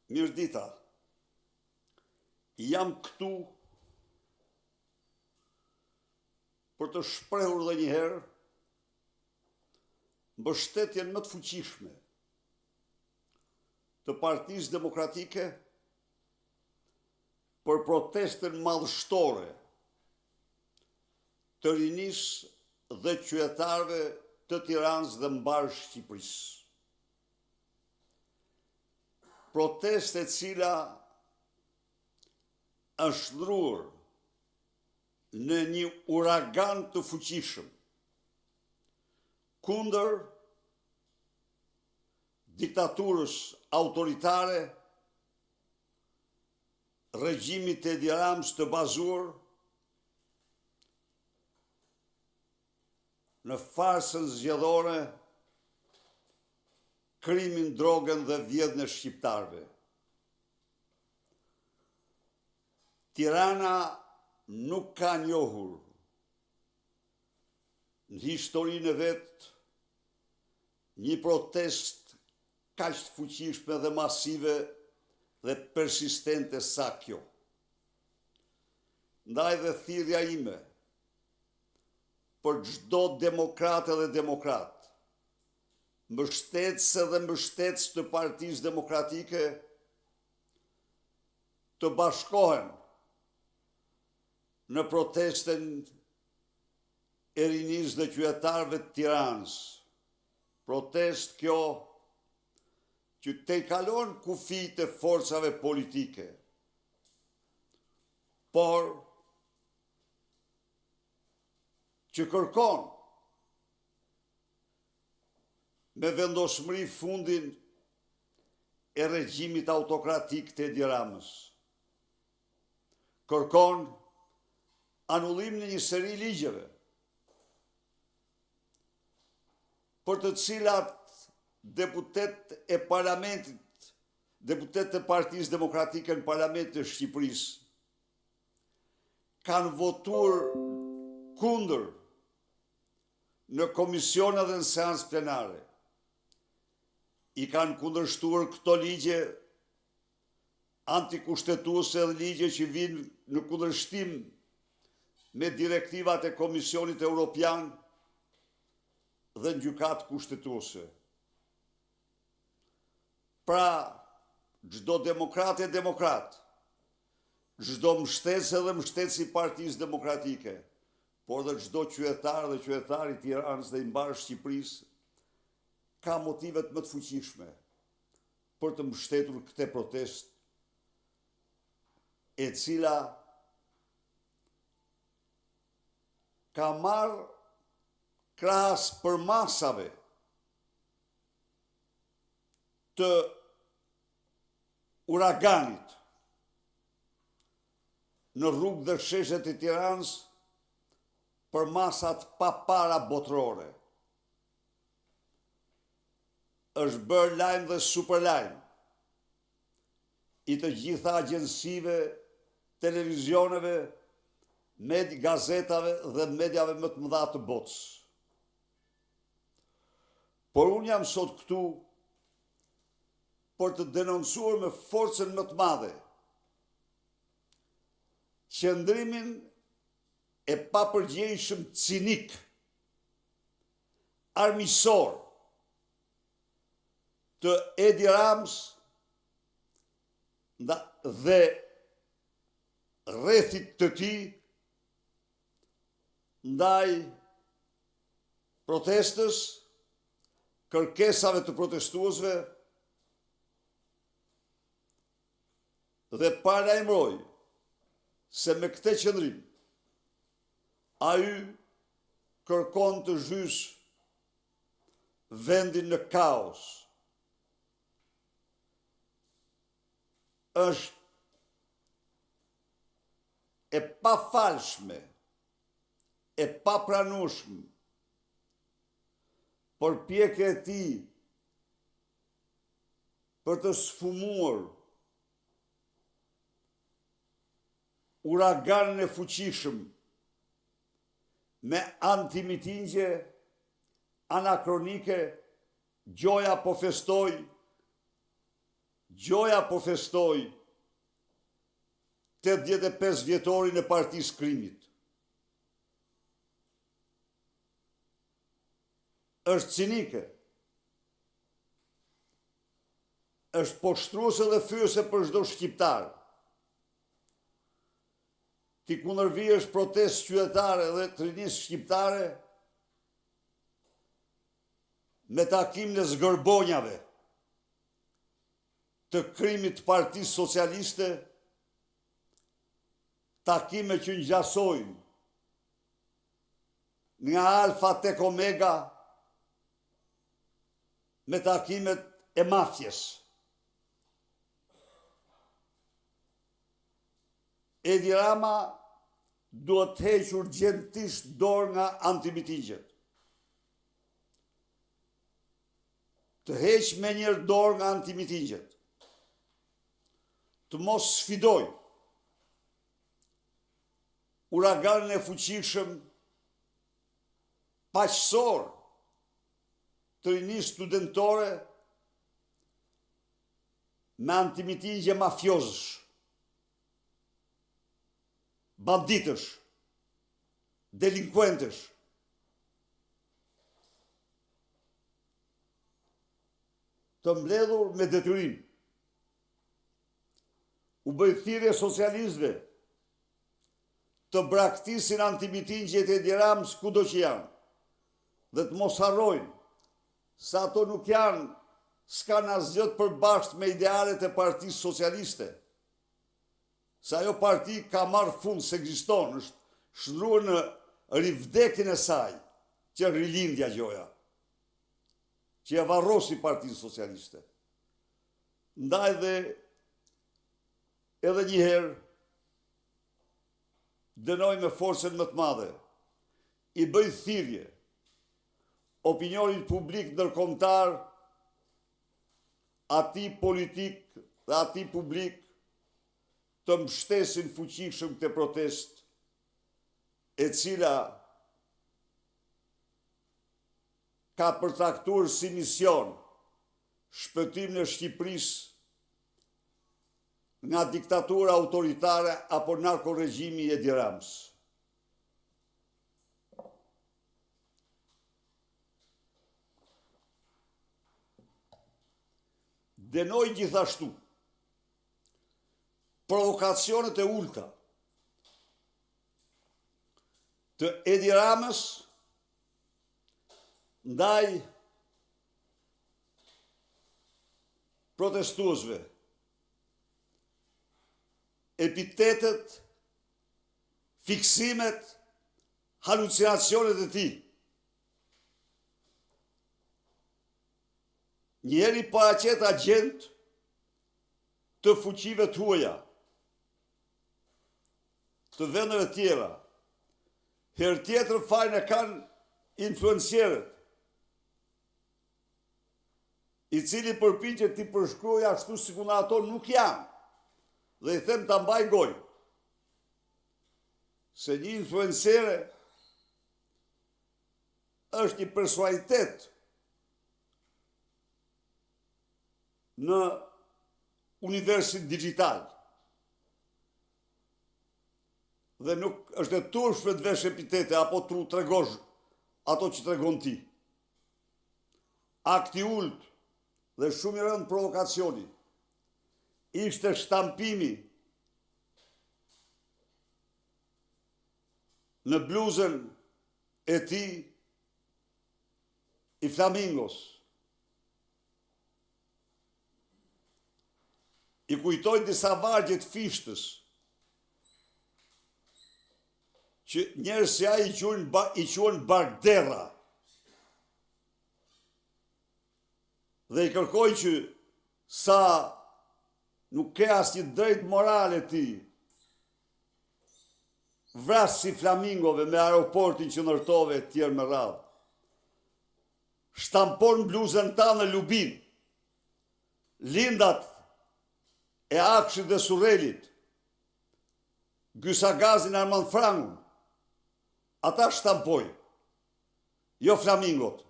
Mirëdita, jam këtu për të shprehur dhe njëherë mbështetjen më të fuqishme të Partisë Demokratike për protestën madhështore të rinisë dhe qytetarëve të Tiranës dhe mbar Shqipërisë. Protestë e cila është ndruar në një uragan të fuqishëm kundër diktaturës autoritare, regjimit të Edi Ramës të bazuar në farsën zgjedhore, krimin, drogën dhe vjedhjen e shqiptarëve. Tirana nuk ka njohur në historinë e vet një protest kaq të fuqishme dhe masive dhe persistente sa kjo. Ndaj dhe thirrja ime për çdo demokrate dhe demokrat, mbështetëse dhe mbështetës të Partisë Demokratike, të bashkohen në protestën e rinisë dhe qytetarëve të Tiranës. Protestë kjo që tejkalon kufijtë e forcave politike, por që kërkon me vendosmëri fundin e regjimit autokratik të Edi Ramës. Kërkon anullim në një seri ligjeve për të cilat deputet e parlamentit, deputet e Partisë Demokratike në Parlamentin e Shqipërisë kanë votuar kundër në komisione dhe në seancë plenare. I kanë kundërshtuar këto ligje antikushtetuese dhe ligje që vinë në kundërshtim me direktivat e Komisionit Evropian dhe në gjykatë kushtetuese. Pra, çdo demokrat e demokrat, çdo mbështetës dhe mbështetës i Partisë Demokratike, por dhe çdo qytetar dhe qytetar i Tiranës dhe i mbar Shqipërisë, ka motivet më të fuqishme për të mbështetur këtë protestë, e cila ka marrë krahas për masave të uraganit në rrugë dhe sheshet e Tiranës për masat pa para botërore. Është bërë lajm dhe super lajm i të gjitha agjensive, televizioneve, gazetave dhe mediave më të mëdha të botës. Por unë jam sot këtu për të denoncuar me forcën më të madhe qëndrimin e papërgjegjshëm cinik, armiqësor të Edi Ramës dhe rrethit të tij ndaj protestës, kërkesave të protestuesve dhe paralajmëroj se me këtë qëndrim ai kërkon të zhysë vendin në kaos. Është e pafalshme, e papranueshme përpjekja e tij për të sfumuar uraganin e fuqishëm me antimitingje anakronike, gjoja po festoj, Gjoja po festoi 85 vjetorin e Partisë Krimit. Është cinike. Është poshtruese dhe fyese për çdo shqiptar. Ti kundërvihesh protestë qytetare dhe të rinisë shqiptare me takim në zgërbonjave të krimit të Partisë Socialiste, takime që ngjasojnë nga Alfa tek Omega me takimet e mafjes. Edi Rama duhet të heqë urgjentisht dorë nga antimitingjet. Të heqë me njërë dorë nga antimitingjet. Të mos sfidoj uraganin e fuqishëm paqësor të rinisë studentore me antimitingje mafiozësh, banditësh, delinkuentësh. Të mbledhur me detyrim. U bëj thirrje socialistëve të braktisin antimitingjet e Edi Ramës kudo që janë, dhe të mos harrojnë se ato nuk janë, s'kan asgjë të përbashkët me idealet e Partisë Socialiste. Se ajo parti ka marrë fund se ekziston, është shndruar në rivdekjen e saj, që rilindja gjoja, që ja varrosi Partinë Socialiste. Ndaj dhe edhe një herë dënoj me forcën më të madhe, i bëj thirrje opinionit publik ndërkombëtar, atij politik dhe atij publik të mbështesin fuqishëm këtë protestë, e cila ka përcaktuar si mision shpëtimin e Shqipërisë nga diktatura autoritare apo narkoregjimi i Edi Ramës. Dënoj gjithashtu provokacionet e ulta të Edi Ramës ndaj protestuesve, epitetet, fiksimet, halucinacionet e tij. Njeri paraqet agent të fuqive të huaja, të vendeve tjera. Herë tjetër fajin e kanë influencierët, i cili përpiqet t'i përshkruajë ashtu sikur ato nuk janë, dhe i them ta mbaj gojë, se një influencere është një personalitet në universin digital, dhe nuk është e turpshme të vesh epitete apo të tregosh ato që tregon ti. Akti ult dhe shumë i rënd provokacioni ishte shtampimi në bluzën e tij i flamingos. I kujtoj disa vargje të fishtës që njerëz si ai i quajnë bardera. Dhe i kërkoj që sa nuk ke asnjë drejt morale ti, vras si flamingove me aeroportin që ndërtove e tjerë me radhë. Shtampon bluzën ta në Lubin, lindat e Akshit dhe Surrelit, Gysagazin Armand Frangun, ata shtampoj, jo flamingot.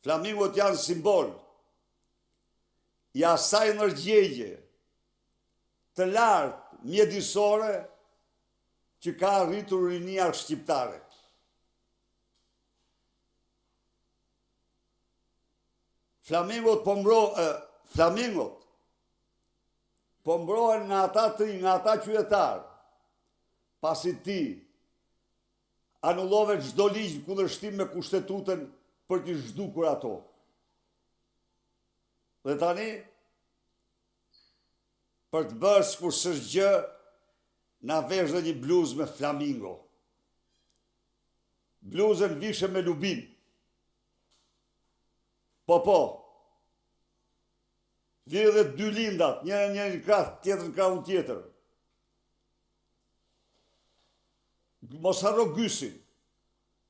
Flamingot janë simbol. i asaj ndërgjegje të lartë mjedisore që ka arritur rinia shqiptare. Flamingot po mbrohen nga ata qytetarë, pasi ti anullove çdo ligj në kundërshtim me kushtetutën për t'i zhdukur ato. Dhe tani, për të bërë sikur s'është gjë, na vesh dhe një bluzë me flamingo. Bluzën vishe me lubin. Po. Vjen edhe dy lindat, njëra një krah, tjetër në krahun tjetër. Mos harro Gysin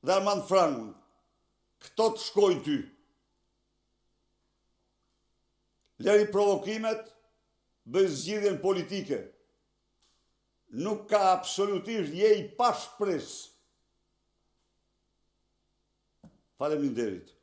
dhe Armand Frangun. Këto të shkojnë ty. Leri provokimet, bëj zgjidhjen politike. Nuk ka absolutisht, je i pa shpresë. Faleminderit.